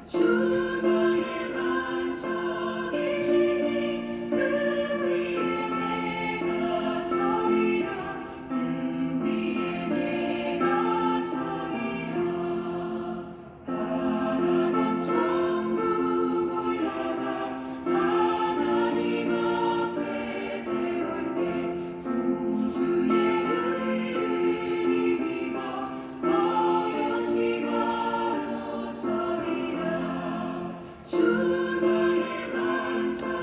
주 나의 반석이시니 그 위에 내가 서리라. 그 위에 내가 서리라. 가난한 천국 올라가 하나님 앞에 배울 때 구주의 의를 입히고 어여시 바로 서리라. 주 나의 반석이시니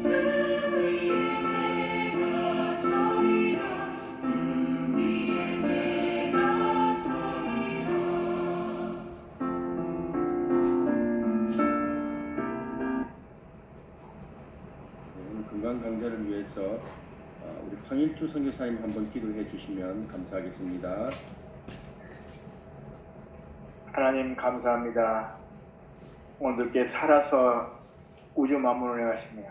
그 위에 내가 서리라. 그 위에 내가 서리라. 오늘 건강 강좌를 위해서 우리 황일주 선교사님 한번 기도해 주시면 감사하겠습니다. 하나님 감사합니다. 오늘께 살아서 우주 만물을 행하시며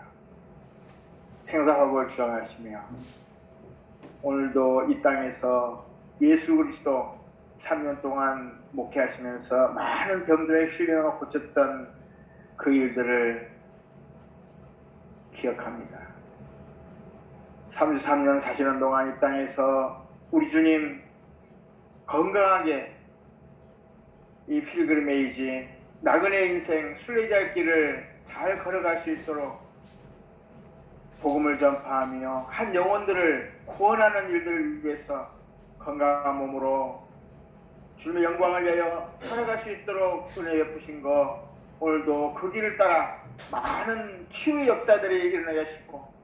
생사화복을 주장하시며 오늘도 이 땅에서 예수 그리스도 3년 동안 목회하시면서 많은 병들의 힐링을 고쳤던 그 일들을 기억합니다. 33년 사시는 동안 이 땅에서 우리 주님 건강하게 이 필그리메이지 나그네 인생 순례자의 길을 잘 걸어갈 수 있도록 복음을 전파하며 한 영혼들을 구원하는 일들을 위해서 건강한 몸으로 주님의 영광을 위하여 살아갈 수 있도록 은혜 베푸신 거 오늘도 그 길을 따라 많은 치유의 역사들이 일어나게 하시고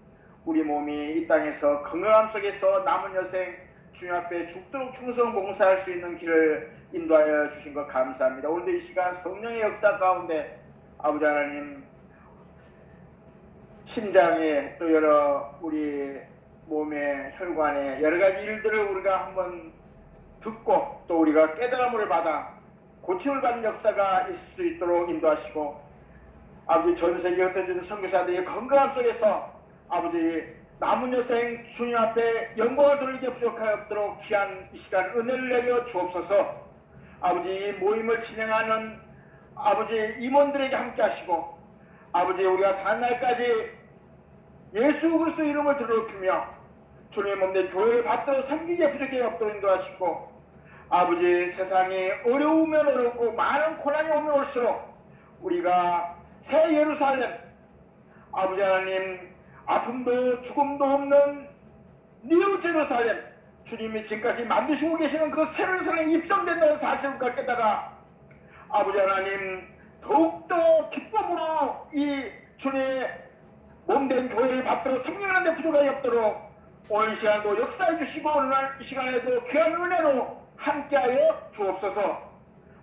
우리 몸이 이 땅에서 건강함 속에서 남은 여생 주님 앞에 죽도록 충성 봉사할 수 있는 길을 인도하여 주신 것 감사합니다. 오늘도 이 시간 성령의 역사 가운데 아버지 하나님 심장에 또 여러 우리 몸의 혈관에 여러 가지 일들을 우리가 한번 듣고 또 우리가 깨달음을 받아 고침을 받는 역사가 있을 수 있도록 인도하시고 아버지 전 세계에 흩어진 선교사들의 건강함 속에서 아버지 남은 여생 주님 앞에 영광을 돌리게 부족하였도록 귀한 이 시간 은혜를 내려 주옵소서. 아버지 이 모임을 진행하는 아버지 임원들에게 함께 하시고 아버지 우리가 산 날까지 예수 그리스도 이름을 드높이며 주님의 몸된 교회를 받들어 섬기게 부족하게 없도록 인도하시고 아버지 세상이 어려우면 어렵고 많은 고난이 오면 올수록 우리가 새 예루살렘 아버지 하나님 아픔도 죽음도 없는 뉴 제루살렘 주님이 지금까지 만드시고 계시는 그 새로운 세상에 입성된다는 사실을 깨달아 아버지 하나님 더욱더 기쁨으로 이 주님의 몸된 교회를 받들어 섬기는 데 부족함이 없도록 오늘 이 시간도 역사해 주시고 오늘 이 시간에도 귀한 은혜로 함께하여 주옵소서.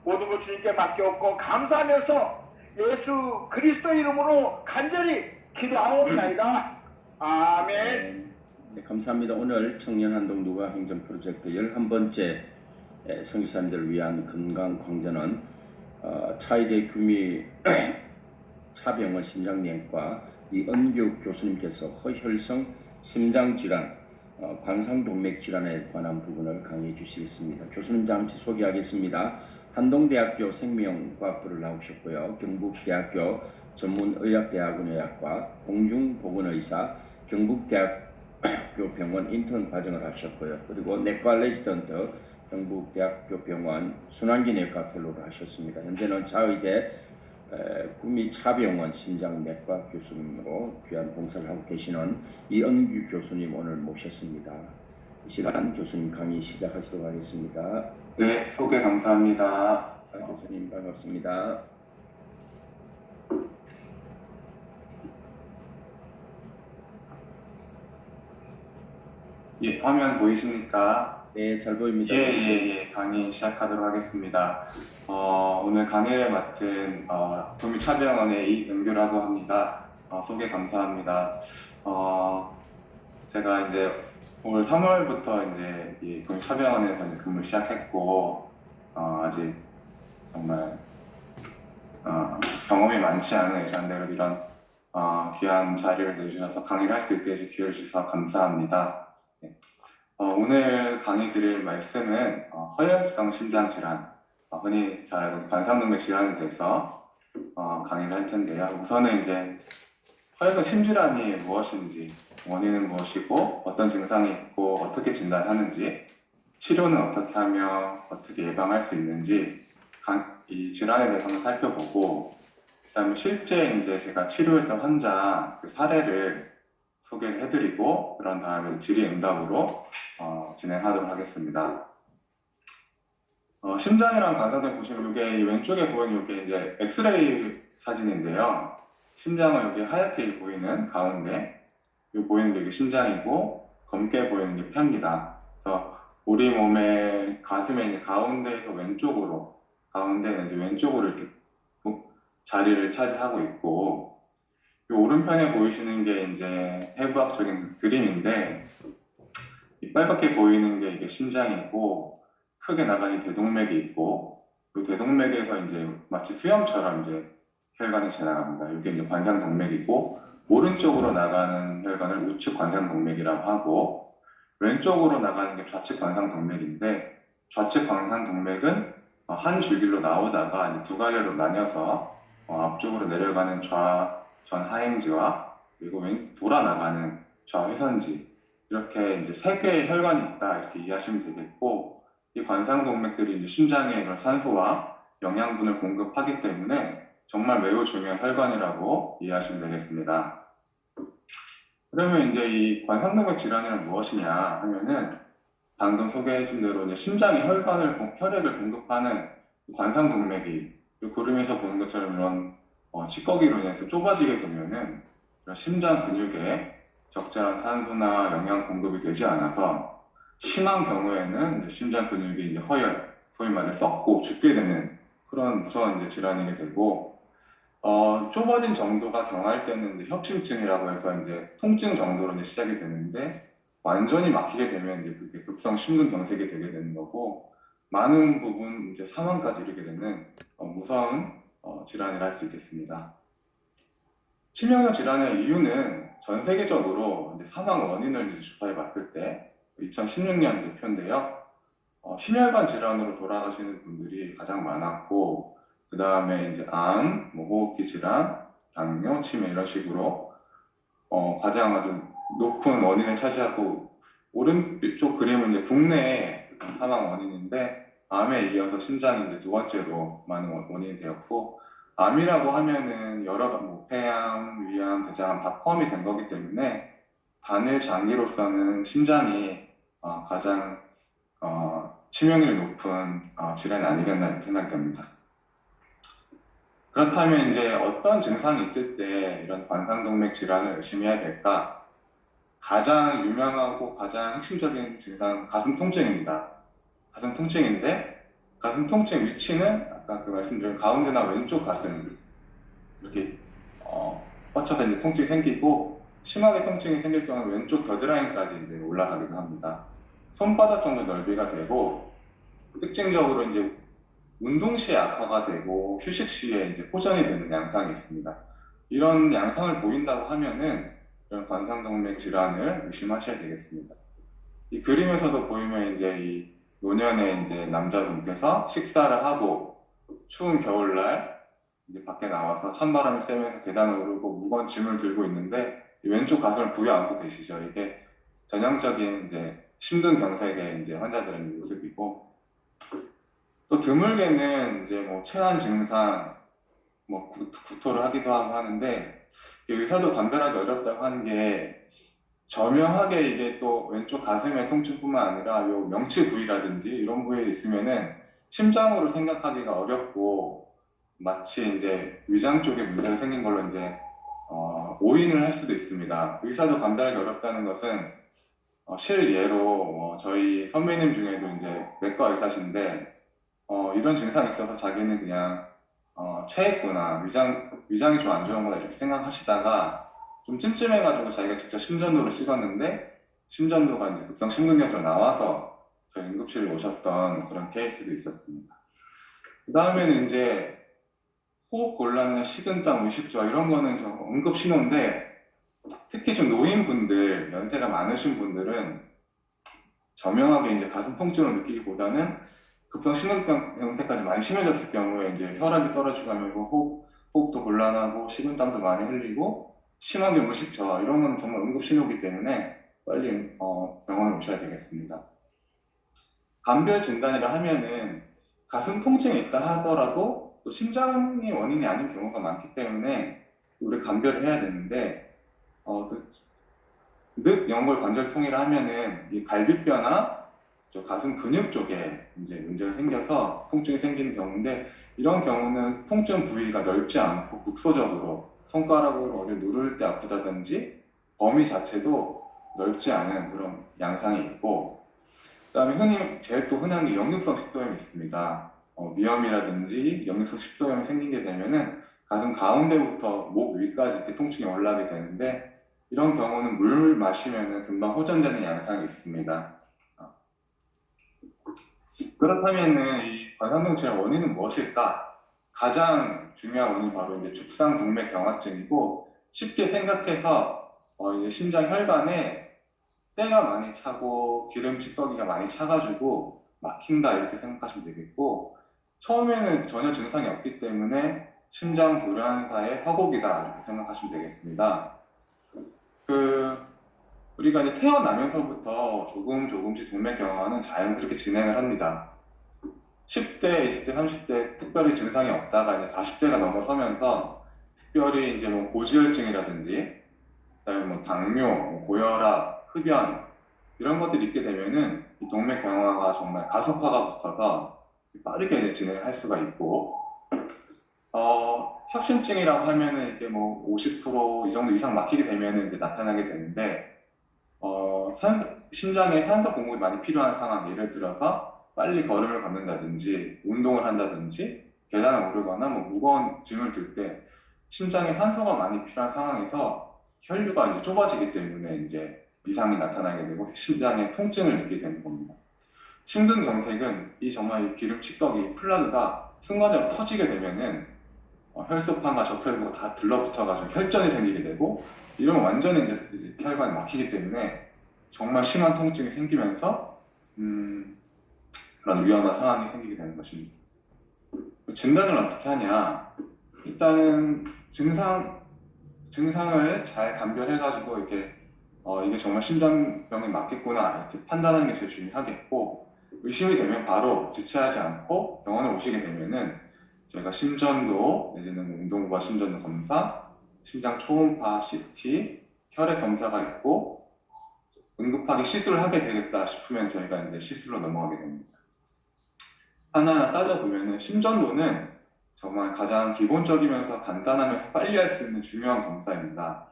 모든 것 주님께 맡겨옵고 감사하면서 예수 그리스도 이름으로 간절히 기도하옵나이다. 아멘. 네, 감사합니다. 오늘 청년 한동두가 행정 프로젝트 11번째 선교사님들을 위한 건강 광전은 차이대 규미 차병원 심장내과 이은규 교수님께서 허혈성 심장질환, 관상동맥질환에 관한 부분을 강의해 주시겠습니다. 교수님 잠시 소개하겠습니다. 한동대학교 생명과학부를 나오셨고요. 경북대학교 전문의학대학원 의학과, 공중보건의사, 경북대학교 병원 인턴 과정을 하셨고요. 그리고 내과 레지던트, 경북대학교 병원 순환기내과 펠로를 하셨습니다. 현재는 차의대 구미 차병원 심장내과 교수님으로 귀한 봉사를 하고 계시는 이은규 교수님 오늘 모셨습니다. 이 시간 교수님 강의 시작하시도록 하겠습니다. 네, 소개 감사합니다. 교수님 반갑습니다. 예, 화면 보이십니까? 네, 잘 보입니다. 강의 시작하도록 하겠습니다. 오늘 강의를 맡은 구미 차병원의 이은규라고 합니다. 소개 감사합니다. 제가 이제 올 3월부터 이제 이 구미 차병원에서 이제 근무 시작했고 아직 정말 경험이 많지 않은 의사인데 이런 귀한 자리를 내주셔서 강의를 할 수 있게 기회를 주셔서 감사합니다. 오늘 강의 드릴 말씀은 허혈성 심장질환, 흔히 잘 알고 있는 관상동맥 질환에 대해서 강의를 할 텐데요. 우선은 이제 혈관 심질환이 무엇인지, 원인은 무엇이고, 어떤 증상이 있고, 어떻게 진단하는지, 치료는 어떻게 하며 어떻게 예방할 수 있는지 이 질환에 대해서 한번 살펴보고, 그다음에 실제 이제 제가 치료했던 환자 그 사례를 소개를 해드리고, 그런 다음에 질의응답으로 진행하도록 하겠습니다. 심장이랑 관상동 보시면 이게 이 왼쪽에 보이는 이게 이제 엑스레이 사진인데요. 심장은 여기 하얗게 보이는 가운데, 이 보이는 게 이게 심장이고 검게 보이는 게 폐입니다. 그래서 우리 몸의 가슴의 이제 가운데에서 왼쪽으로, 가운데는 이제 왼쪽으로 이렇게 자리를 차지하고 있고, 이 오른편에 보이시는 게 이제 해부학적인 그림인데, 이 빨갛게 보이는 게 이게 심장이고, 크게 나간 이 대동맥이 있고, 이 대동맥에서 이제 마치 수염처럼 이제 혈관이 지나갑니다. 이게 이제 관상동맥이고, 오른쪽으로 나가는 혈관을 우측 관상동맥이라고 하고, 왼쪽으로 나가는 게 좌측 관상동맥인데, 좌측 관상동맥은 한 줄길로 나오다가 이제 두 갈래로 나뉘어서 앞쪽으로 내려가는 전하행지와 그리고 돌아 나가는 좌회선지, 이렇게 이제 세 개의 혈관이 있다, 이렇게 이해하시면 되겠고, 이 관상동맥들이 이제 심장에 그런 산소와 영양분을 공급하기 때문에 정말 매우 중요한 혈관이라고 이해하시면 되겠습니다. 그러면 이제 이 관상동맥 질환이란 무엇이냐 하면은, 방금 소개해준 대로 이제 심장이 혈액을 공급하는 관상동맥이 그림에서 보는 것처럼 이런 찌꺼기로 인해서 좁아지게 되면은 이런 심장 근육에 적절한 산소나 영양 공급이 되지 않아서 심한 경우에는 이제 심장 근육이 이제 허혈, 소위 말해 썩고 죽게 되는 그런 무서운 이제 질환이게 되고, 좁아진 정도가 경할 때는 이제 협심증이라고 해서 이제 통증 정도로 이제 시작이 되는데, 완전히 막히게 되면 이제 그게 급성 심근경색이 되게 되는 거고, 많은 부분 이제 사망까지 이르게 되는 무서운 질환이라 할 수 있겠습니다. 치명적 질환의 이유는 전 세계적으로 이제 사망 원인을 이제 조사해 봤을 때 2016년 대표인데요. 심혈관 질환으로 돌아가시는 분들이 가장 많았고, 그 다음에 이제 암, 호흡기 질환, 당뇨, 치매 이런 식으로 가장 아주 높은 원인을 차지하고, 오른쪽 그림은 이제 국내의 사망 원인인데, 암에 이어서 심장이 이제 두 번째로 많은 원인이 되었고, 암이라고 하면은 여러 폐암, 위암, 대장암 다 포함이 된 거기 때문에 단일 장기로서는 심장이 가장 치명률이 높은 질환이 아니겠나 이렇게 생각이 됩니다. 그렇다면 이제 어떤 증상이 있을 때 이런 관상동맥 질환을 의심해야 될까? 가장 유명하고 가장 핵심적인 증상, 가슴 통증입니다. 가슴 통증인데, 가슴 통증 위치는 아까 그 말씀드린 가운데나 왼쪽 가슴 이렇게 뻗쳐서 이제 통증이 생기고, 심하게 통증이 생길 경우는 왼쪽 겨드랑이까지 이제 올라가기도 합니다. 손바닥 정도 넓이가 되고, 특징적으로 이제 운동 시에 악화가 되고 휴식 시에 이제 호전이 되는 양상이 있습니다. 이런 양상을 보인다고 하면은 이런 관상동맥 질환을 의심하셔야 되겠습니다. 이 그림에서도 보이면 이제 이 노년의 이제 남자분께서 식사를 하고 추운 겨울날 이제 밖에 나와서 찬바람을 쐬면서 계단을 오르고 무거운 짐을 들고 있는데, 이 왼쪽 가슴을 부여안고 계시죠. 이게 전형적인 이제 심근경색의 이제 환자들의 모습이고, 또 드물게는 이제 체한 증상, 구토를 하기도 하고 하는데, 의사도 감별하기 어렵다고 하는 게, 저명하게 이게 또 왼쪽 가슴의 통증뿐만 아니라 요 명치 부위라든지 이런 부위에 있으면은 심장으로 생각하기가 어렵고, 마치 이제 위장 쪽에 문제가 생긴 걸로 이제 오인을 할 수도 있습니다. 의사도 감별하기 어렵다는 것은 실예로 저희 선배님 중에도 이제 내과 의사신데, 이런 증상이 있어서 자기는 그냥 체했구나, 위장이 좀 안 좋은 거다 이렇게 생각하시다가 좀 찜찜해가지고 자기가 직접 심전도를 찍었는데, 심전도가 이제 급성 심근경색으로 나와서 저희 응급실에 오셨던 그런 케이스도 있었습니다. 그 다음에는 이제 호흡곤란이나 식은땀, 의식저하 이런 거는 좀 응급 신호인데, 특히 좀 노인분들, 연세가 많으신 분들은 저명하게 이제 가슴 통증을 느끼기보다는 급성 심근경색까지 많이 심해졌을 경우에 이제 혈압이 떨어지면서 호흡도 곤란하고 식은땀도 많이 흘리고 심하게 의식 저하 이런 건 정말 응급 신호이기 때문에 빨리 병원에 오셔야 되겠습니다. 간별 진단이라 하면은 가슴 통증이 있다 하더라도 또 심장이 원인이 아닌 경우가 많기 때문에 우리 간별을 해야 되는데 또 늑연골 관절통이라 하면은 이 갈비뼈나 저 가슴 근육 쪽에 이제 문제가 생겨서 통증이 생기는 경우인데 이런 경우는 통증 부위가 넓지 않고 국소적으로 손가락으로 어디 누를 때 아프다든지 범위 자체도 넓지 않은 그런 양상이 있고 그다음에 제일 또 흔한 게 역류성 식도염이 있습니다. 미염이라든지 역류성 식도염이 생기게 되면은 가슴 가운데부터 목 위까지 이렇게 통증이 올라가게 되는데 이런 경우는 물 마시면은 금방 호전되는 양상이 있습니다. 그렇다면은 이 관상동체의 원인은 무엇일까? 가장 중요한 원인이 바로 이제 죽상동맥경화증이고 쉽게 생각해서 이제 심장 혈관에 때가 많이 차고 기름찌꺼기가 많이 차가지고 막힌다 이렇게 생각하시면 되겠고 처음에는 전혀 증상이 없기 때문에 심장 돌연사의 서곡이다 이렇게 생각하시면 되겠습니다. 우리가 이제 태어나면서부터 조금씩 동맥경화는 자연스럽게 진행을 합니다. 10대, 20대, 30대 특별히 증상이 없다가 이제 40대가 넘어서면서 특별히 이제 뭐 고지혈증이라든지 그다음에 뭐 당뇨, 고혈압, 흡연 이런 것들이 있게 되면은 이 동맥경화가 정말 가속화가 붙어서 빠르게 이제 진행을 할 수가 있고 협심증이라고 하면은 이게 뭐 50% 이 정도 이상 막히게 되면은 이제 나타나게 되는데 심장에 산소 공급이 많이 필요한 상황, 예를 들어서 빨리 걸음을 걷는다든지 운동을 한다든지 계단을 오르거나 뭐 무거운 짐을 들 때 심장에 산소가 많이 필요한 상황에서 혈류가 이제 좁아지기 때문에 이제 이상이 나타나게 되고 심장에 통증을 느끼게 되는 겁니다. 심근경색은 정말 이 기름치꺼기 플라그가 순간적으로 터지게 되면은 혈소판과 적혈구가 다 들러붙어가지고 혈전이 생기게 되고 이러면 완전히 이제 혈관이 막히기 때문에 정말 심한 통증이 생기면서 그런 위험한 상황이 생기게 되는 것입니다. 진단을 어떻게 하냐? 일단은 증상을 잘 감별해가지고 이게 정말 심장병에 맞겠구나 이렇게 판단하는 게 제일 중요하겠고 의심이 되면 바로 지체하지 않고 병원에 오시게 되면은 저희가 심전도 내지는 운동과 심전도 검사, 심장 초음파, CT, 혈액 검사가 있고 응급하게 시술을 하게 되겠다 싶으면 저희가 이제 시술로 넘어가게 됩니다. 하나하나 따져보면은 심전도는 정말 가장 기본적이면서 간단하면서 빨리 할 수 있는 중요한 검사입니다.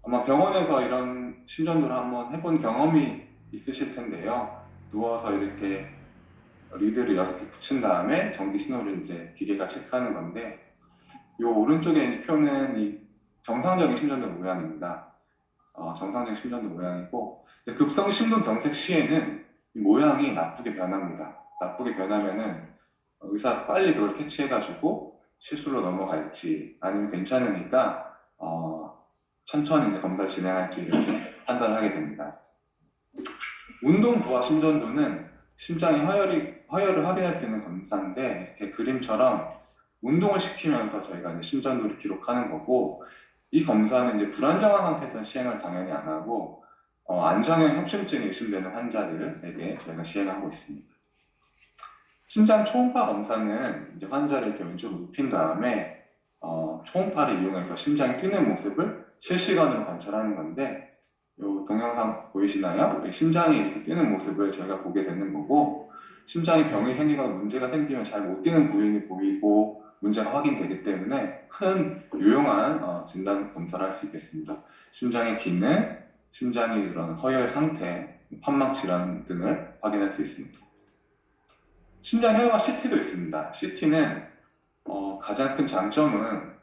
아마 병원에서 이런 심전도를 한번 해본 경험이 있으실 텐데요. 누워서 이렇게 리드를 6개 붙인 다음에 전기 신호를 이제 기계가 체크하는 건데 오른쪽에 있는 표는 이 정상적인 심전도 모양입니다. 정상적인 심전도 모양이고 급성 심근경색 시에는 이 모양이 나쁘게 변합니다. 나쁘게 변하면은 의사가 빨리 그걸 캐치해가지고 시술로 넘어갈지 아니면 괜찮으니까 천천히 이제 검사를 진행할지 이렇게 판단을 하게 됩니다. 운동 부하 심전도는 심장의 허혈을 확인할 수 있는 검사인데 이렇게 그림처럼 운동을 시키면서 저희가 이제 심전도를 기록하는 거고 이 검사는 이제 불안정한 상태에서 시행을 당연히 안 하고 안정형 협심증이 의심되는 환자들에게 저희가 시행하고 있습니다. 심장 초음파 검사는 이제 환자를 이렇게 왼쪽으로 눕힌 다음에 초음파를 이용해서 심장이 뛰는 모습을 실시간으로 관찰하는 건데 이 동영상 보이시나요? 심장이 이렇게 뛰는 모습을 저희가 보게 되는 거고 심장에 병이 생기거나 문제가 생기면 잘 못 뛰는 부인이 보이고 문제가 확인되기 때문에 큰 유용한 진단 검사를 할 수 있겠습니다. 심장의 기능, 심장의 그런 허혈 상태, 판막 질환 등을 확인할 수 있습니다. 심장 혈관 CT도 있습니다. CT는 가장 큰 장점은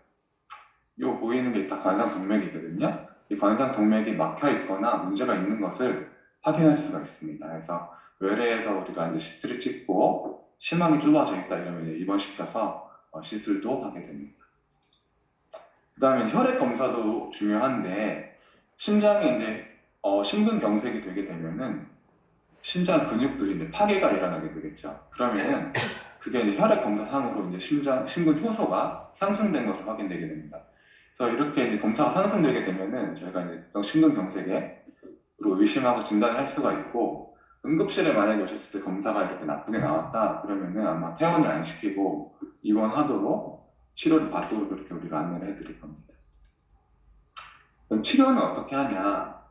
보이는 게 다 관상동맥이거든요. 이 관상동맥이 막혀 있거나 문제가 있는 것을 확인할 수가 있습니다. 그래서 외래에서 우리가 이제 CT를 찍고 심항이 좁아져 있다 이러면 이제 입원시켜서 시술도 하게 됩니다. 그 다음에 혈액 검사도 중요한데 심장에 이제 심근경색이 되게 되면은 심장 근육들이 이제 파괴가 일어나게 되겠죠. 그러면은 그게 이제 혈액 검사상으로 이제 심근 효소가 상승된 것으로 확인되게 됩니다. 그래서 이렇게 이제 검사가 상승되게 되면은 저희가 이제 심근경색으로 의심하고 진단을 할 수가 있고, 응급실에 만약에 오셨을 때 검사가 이렇게 나쁘게 나왔다 그러면은 아마 퇴원을 안 시키고 입원하도록 치료를 받도록 그렇게 우리가 안내를 해드릴 겁니다. 그럼 치료는 어떻게 하냐?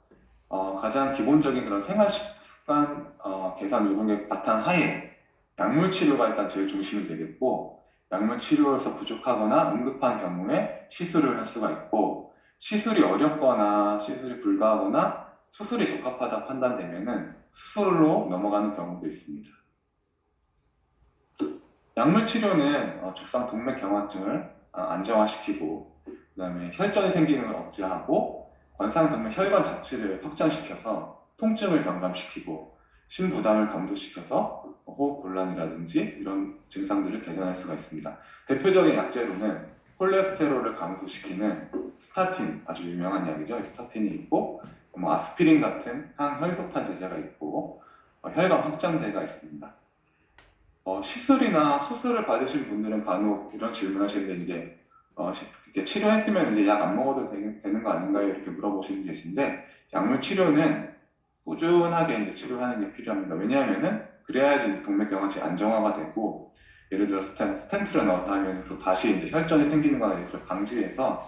가장 기본적인 그런 생활 습관 개선 이런 게 바탕하에 약물 치료가 일단 제일 중심이 되겠고, 약물 치료에서 부족하거나 응급한 경우에 시술을 할 수가 있고, 시술이 어렵거나 시술이 불가하거나 수술이 적합하다 판단되면은 수술로 넘어가는 경우도 있습니다. 약물 치료는 죽상 동맥 경화증을 안정화시키고, 그다음에 혈전이 생기는 걸 억제하고, 관상 동맥 혈관 자체를 확장시켜서 통증을 경감시키고, 심부담을 감소시켜서 호흡 곤란이라든지 이런 증상들을 개선할 수가 있습니다. 대표적인 약재로는 콜레스테롤을 감소시키는 스타틴, 아주 유명한 약이죠. 스타틴이 있고, 아스피린 같은 항혈소판 제제가 있고, 혈관 확장제가 있습니다. 시술이나 수술을 받으신 분들은 간혹 이런 질문을 하시는데, 이제 이렇게 치료했으면 이제 약 안 먹어도 되는 거 아닌가요? 이렇게 물어보시는 계신데, 약물 치료는 꾸준하게 이제 치료하는 게 필요합니다. 왜냐하면은 그래야지 동맥경화증이 안정화가 되고, 예를 들어 스텐트를 넣었다 하면 또 다시 이제 혈전이 생기는 거를 방지해서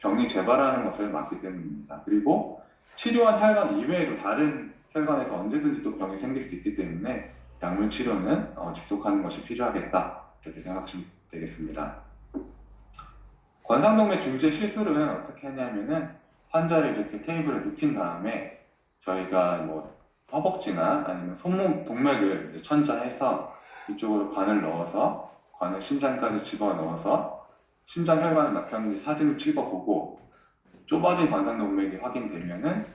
병이 재발하는 것을 막기 때문입니다. 그리고 치료한 혈관 이외에도 다른 혈관에서 언제든지 또 병이 생길 수 있기 때문에 약물 치료는 지속하는 것이 필요하겠다, 이렇게 생각하시면 되겠습니다. 관상동맥 중재 시술은 어떻게 하냐면은 환자를 이렇게 테이블에 눕힌 다음에 저희가 뭐 허벅지나 아니면 손목 동맥을 이제 천자해서 이쪽으로 관을 넣어서 관을 심장까지 집어넣어서 심장 혈관을 막혔는지 사진을 찍어보고, 좁아진 관상동맥이 확인되면은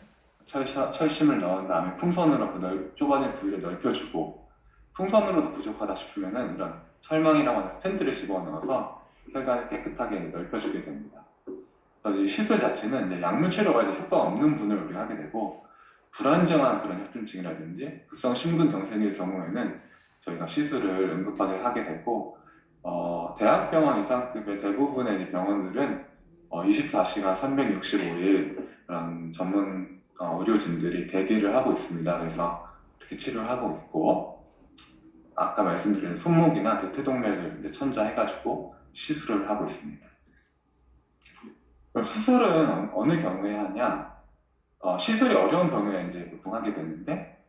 철심을 넣은 다음에 풍선으로 그 좁아진 부위를 넓혀주고, 풍선으로도 부족하다 싶으면은 이런 철망이라고 하는 스텐트를 집어넣어서 혈관을 깨끗하게 넓혀주게 됩니다. 이 시술 자체는 이제 약물 치료가 이제 효과가 없는 분을 우리가 하게 되고, 불안정한 그런 협심증이라든지 급성 심근경색의 경우에는 저희가 시술을 응급하게 하게 되고, 대학병원 이상급의 대부분의 병원들은 24시간 365일 그런 전문 의료진들이 대기를 하고 있습니다. 그래서 이렇게 치료를 하고 있고, 아까 말씀드린 손목이나 대퇴동맥을 이제 천자해가지고 시술을 하고 있습니다. 수술은 어느 경우에 하냐? 시술이 어려운 경우에 이제 보통 하게 되는데,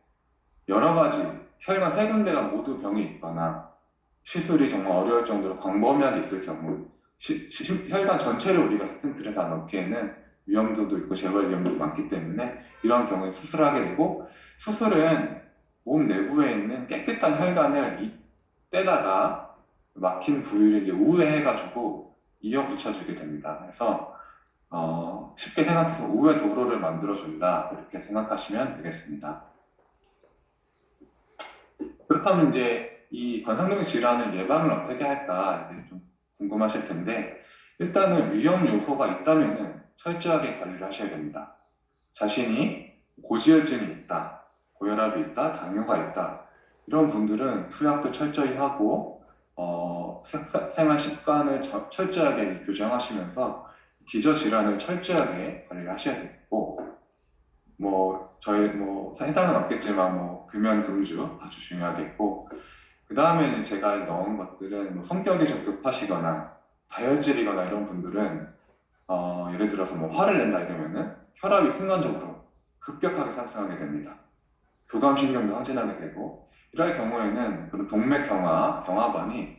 여러 가지 혈관 세 군데가 모두 병이 있거나 시술이 정말 어려울 정도로 광범위하게 있을 경우, 혈관 전체를 우리가 스텐트를 다 넣기에는 위험도도 있고 재발 위험도 많기 때문에 이런 경우에 수술을 하게 되고, 수술은 몸 내부에 있는 깨끗한 혈관을 떼다가 막힌 부위를 이제 우회해가지고 이어 붙여주게 됩니다. 그래서 쉽게 생각해서 우회 도로를 만들어준다, 이렇게 생각하시면 되겠습니다. 그렇다면 이제 이 관상동맥 질환을 예방을 어떻게 할까 좀 궁금하실 텐데, 일단은 위험 요소가 있다면은 철저하게 관리를 하셔야 됩니다. 자신이 고지혈증이 있다, 고혈압이 있다, 당뇨가 있다, 이런 분들은 투약도 철저히 하고 생활 습관을 철저하게 교정하시면서 기저질환을 철저하게 관리를 하셔야 되고, 해당은 없겠지만 금연 금주 아주 중요하겠고, 그 다음에는 제가 넣은 것들은 성격이 좀 급하시거나 다혈질이거나 이런 분들은 예를 들어서 화를 낸다 이러면은 혈압이 순간적으로 급격하게 상승하게 됩니다. 교감신경도 항진하게 되고, 이럴 경우에는 그런 동맥 경화관이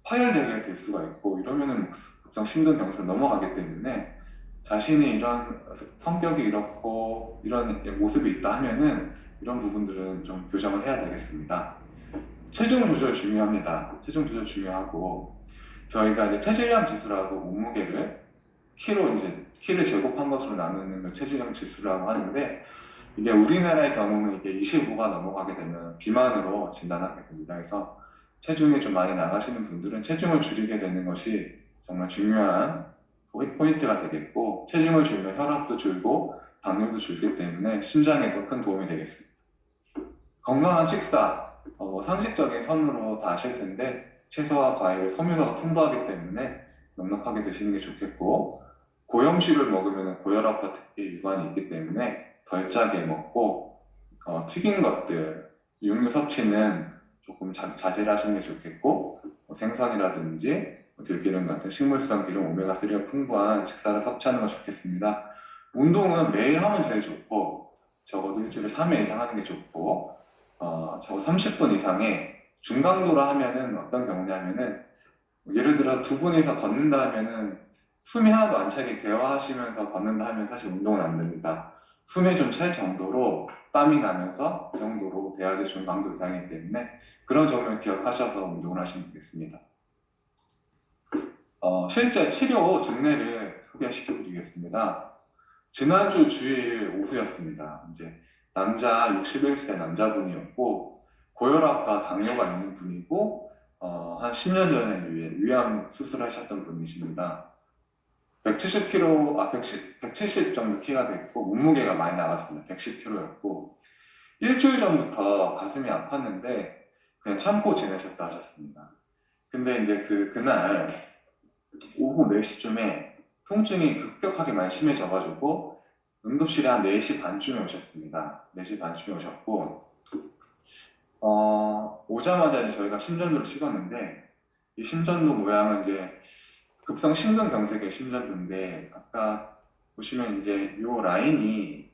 파열되게 될 수가 있고, 이러면은 급성 심근경색으로 넘어가기 때문에 자신이 이런 성격이 이렇고 이런 모습이 있다 하면은 이런 부분들은 좀 교정을 해야 되겠습니다. 체중 조절 중요합니다. 체중 조절 중요하고, 저희가 이제 체질량 지수라고 몸무게를 키를 제곱한 것으로 나누는 그 체질량 지수라고 하는데, 이게 우리나라의 경우는 이게 25가 넘어가게 되면 비만으로 진단하게 됩니다. 그래서 체중이 좀 많이 나가시는 분들은 체중을 줄이게 되는 것이 정말 중요한 포인트가 되겠고, 체중을 줄면 혈압도 줄고 당뇨도 줄기 때문에 심장에도 큰 도움이 되겠습니다. 건강한 식사, 뭐 상식적인 선으로 다 아실 텐데 채소와 과일, 섬유소가 풍부하기 때문에 넉넉하게 드시는 게 좋겠고 고염식을 먹으면 고혈압과 특히 유관이 있기 때문에 덜 짜게 먹고 튀긴 것들, 육류 섭취는 조금 자제를 하시는 게 좋겠고 뭐 생선이라든지 들기름 같은 식물성 기름 오메가3가 풍부한 식사를 섭취하는 거 좋겠습니다. 운동은 매일 하면 제일 좋고 적어도 일주일에 3회 이상 하는 게 좋고 적어도 30분 이상의 중강도로 하면은 어떤 경우냐면은 예를 들어 두 분이서 걷는다 하면은 숨이 하나도 안 차게 대화하시면서 걷는다 하면 사실 운동은 안 됩니다. 숨이 좀 찰 정도로 땀이 나면서 그 정도로 돼야지 중강도 이상이기 때문에 그런 점을 기억하셔서 운동을 하시면 되겠습니다. 실제 치료 증례를 소개시켜 드리겠습니다. 지난주 주일 오후였습니다. 이제 남자 61세 남자분이었고 고혈압과 당뇨가 있는 분이고 한 10년 전에 위암 수술하셨던 분이십니다. 170 정도 키가 됐고 몸무게가 많이 나갔습니다. 110kg였고 일주일 전부터 가슴이 아팠는데 그냥 참고 지내셨다 하셨습니다. 근데 이제 그날 오후 4시쯤에 통증이 급격하게 많이 심해져가지고 응급실에 한 4시 반쯤에 오셨습니다. 4시 반쯤에 오셨고 오자마자 이제 저희가 심전도를 찍었는데 이 심전도 모양은 이제 급성 심근경색의 심전도인데 아까 보시면 이제 요 라인이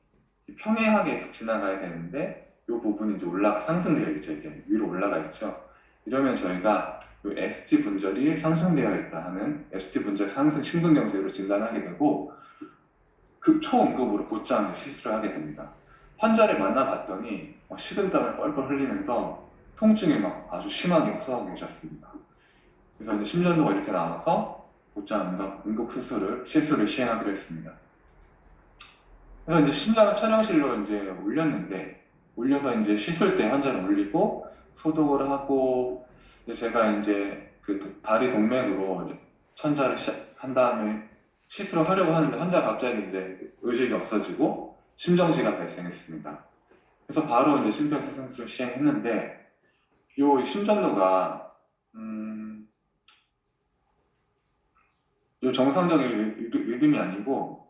평행하게 지나가야 되는데 요 부분이 이제 상승되어 있죠. 이게 위로 올라가 있죠. 이러면 저희가 요 ST 분절이 상승되어 있다 하는 ST 분절 상승 심근경색으로 진단하게 되고 초응급으로 곧장 시술을 하게 됩니다. 환자를 만나봤더니 식은땀을 뻘뻘 흘리면서 통증이 막 아주 심하게 호소하고 계셨습니다. 그래서 이제 심전도가 이렇게 나와서 곧장 응급 시술을 시행하기로 했습니다. 그래서 이제 심장 촬영실로 이제 올려서 이제 시술 때 환자를 올리고 소독을 하고 제가 이제 다리 동맥으로 이제 천자를 한 다음에 시술을 하려고 하는데 환자가 갑자기 이제 의식이 없어지고 심정지가 발생했습니다. 그래서 바로 이제 심폐소생술을 시행했는데 요 심전도가 요 정상적인 리듬이 아니고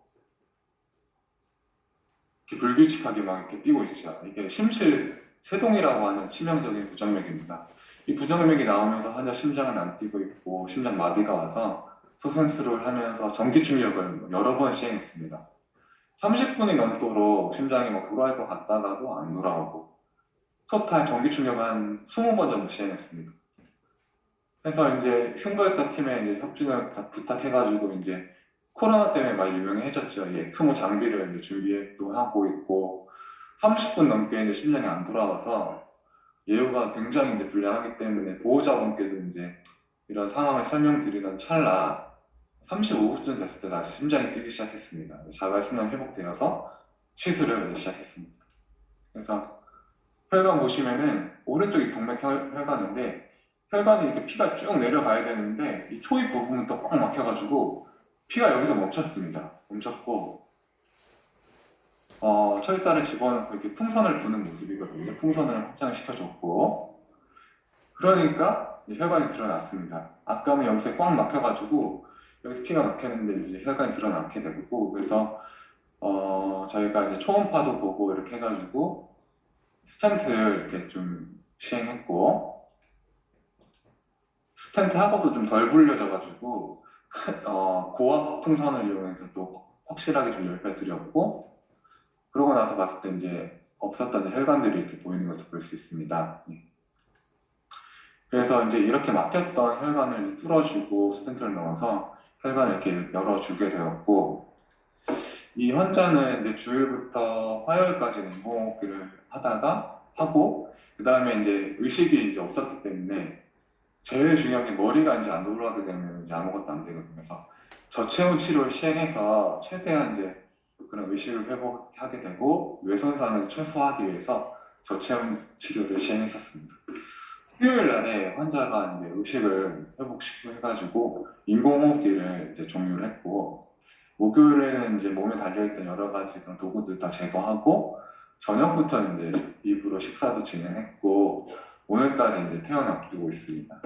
이렇게 불규칙하게 막 이렇게 뛰고 있죠. 이게 심실세동이라고 하는 치명적인 부정맥입니다. 이 부정맥이 나오면서 환자 심장은 안 뛰고 있고 심장 마비가 와서 소생술을 하면서 전기 충격을 여러 번 시행했습니다. 30분이 넘도록 심장이 막 돌아올 것 같다가도 안 돌아오고 토탈 전기 충격을 한 20번 정도 시행했습니다. 그래서 이제 흉부외과 팀에 이제 협진을 부탁해가지고 이제 코로나 때문에 많이 유명해졌죠. 이 에크모 장비를 이제 준비도 하고 있고 30분 넘게 이제 심장이 안 돌아와서 예후가 굉장히 이제 불량하기 때문에 보호자분께도 이제 이런 상황을 설명드리던 찰나 35분쯤 됐을 때 다시 심장이 뛰기 시작했습니다. 자발순환 회복되어서 시술을 시작했습니다. 그래서 혈관 보시면은 오른쪽이 동맥 혈관인데 혈관이 이렇게 피가 쭉 내려가야 되는데 이 초입 부분부터 꽉 막혀가지고 피가 여기서 멈췄습니다. 멈췄고 철사를 집어넣고 이렇게 풍선을 부는 모습이거든요. 풍선을 확장시켜줬고 그러니까 혈관이 드러났습니다. 아까는 여기서 꽉 막혀가지고 여기서 피가 막혔는데 이제 혈관이 드러나게 되고 그래서 저희가 이제 초음파도 보고 이렇게 해가지고 스텐트를 이렇게 좀 시행했고 스텐트 하고도 좀 덜 불려져가지고 고압 풍선을 이용해서 또 확실하게 좀 넓혀드렸고 그러고 나서 봤을 때 이제 없었던 혈관들이 이렇게 보이는 것을 볼 수 있습니다. 그래서 이제 이렇게 막혔던 혈관을 이제 뚫어주고 스텐트를 넣어서 혈관을 이렇게 열어주게 되었고 이 환자는 이제 주일부터 화요일까지는 인공호흡기를 하고 그 다음에 이제 의식이 이제 없었기 때문에 제일 중요한 게 머리가 이제 안 돌아가게 되면 이제 아무것도 안 되거든요. 그래서 저체온 치료를 시행해서 최대한 이제 그런 의식을 회복하게 되고 뇌손상을 최소화하기 위해서 저체온 치료를 시행했었습니다. 수요일 날에 환자가 이제 의식을 회복시키고 해가지고 인공호흡기를 이제 종료를 했고 목요일에는 이제 몸에 달려있던 여러 가지 그런 도구들 다 제거하고 저녁부터 이제 입으로 식사도 진행했고 오늘까지 이제 퇴원 앞두고 있습니다.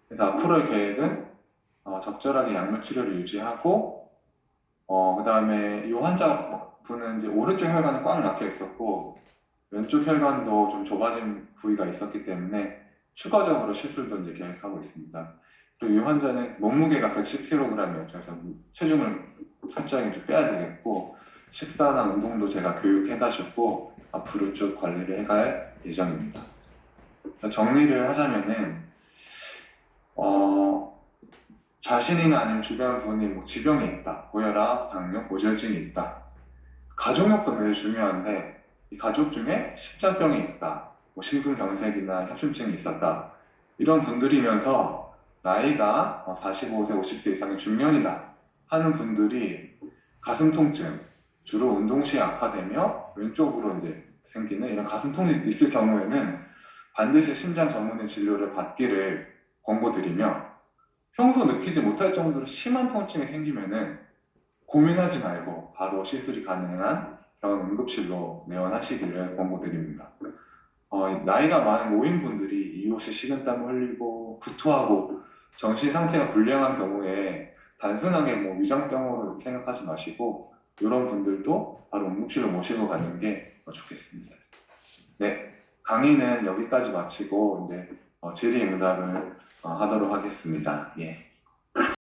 그래서 앞으로의 계획은 적절하게 약물 치료를 유지하고 그다음에 이 환자분은 이제 오른쪽 혈관이 꽉 막혀 있었고 왼쪽 혈관도 좀 좁아진 부위가 있었기 때문에 추가적으로 시술도 이제 계획하고 있습니다. 그리고 이 환자는 몸무게가 110kg이었죠. 그래서 체중을 철저하게 좀 빼야 되겠고 식사나 운동도 제가 교육해가지고 앞으로 쭉 관리를 해갈 예정입니다. 정리를 하자면은 자신이나 아니면 주변 분이 뭐 지병이 있다, 고혈압, 당뇨, 고지혈증이 있다. 가족력도 매우 중요한데 이 가족 중에 심장병이 있다, 뭐 심근경색이나 협심증이 있었다. 이런 분들이면서 나이가 45세, 50세 이상의 중년이다 하는 분들이 가슴 통증, 주로 운동 시에 악화되며 왼쪽으로 이제 생기는 이런 가슴 통증이 있을 경우에는 반드시 심장 전문의 진료를 받기를 권고드리며 평소 느끼지 못할 정도로 심한 통증이 생기면은 고민하지 말고 바로 시술이 가능한 그런 응급실로 내원하시기를 권고드립니다. 나이가 많은 노인분들이 이유 없이 식은땀을 흘리고 구토하고 정신 상태가 불량한 경우에 단순하게 뭐 위장병으로 생각하지 마시고 이런 분들도 바로 응급실로 모시고 가는 게 좋겠습니다. 네, 강의는 여기까지 마치고 이제 질의응답을 하도록 하겠습니다. 예.